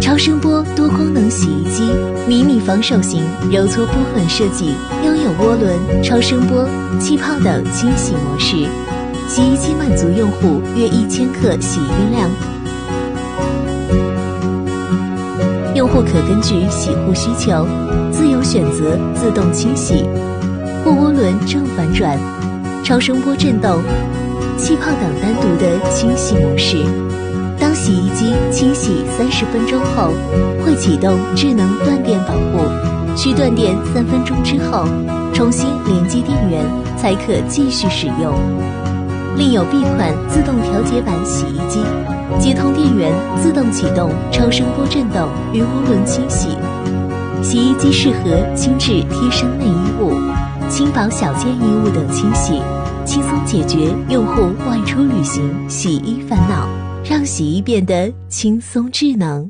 超声波多功能洗衣机，迷你防手型揉搓波痕设计，拥有涡轮、超声波、气泡等清洗模式。洗衣机满足用户约1000克洗衣量。用户可根据洗护需求，自由选择自动清洗、或涡轮正反转、超声波震动、气泡等单独的清洗模式。当洗衣机清洗30分钟后，会启动智能断电保护，需断电3分钟之后，重新连接电源才可继续使用。另有 B 款自动调节版洗衣机，接通电源自动启动超声波震动与涡轮清洗。洗衣机适合轻质贴身内衣物、轻薄小件衣物等清洗，轻松解决用户外出旅行洗衣烦恼，让洗衣变得轻松智能。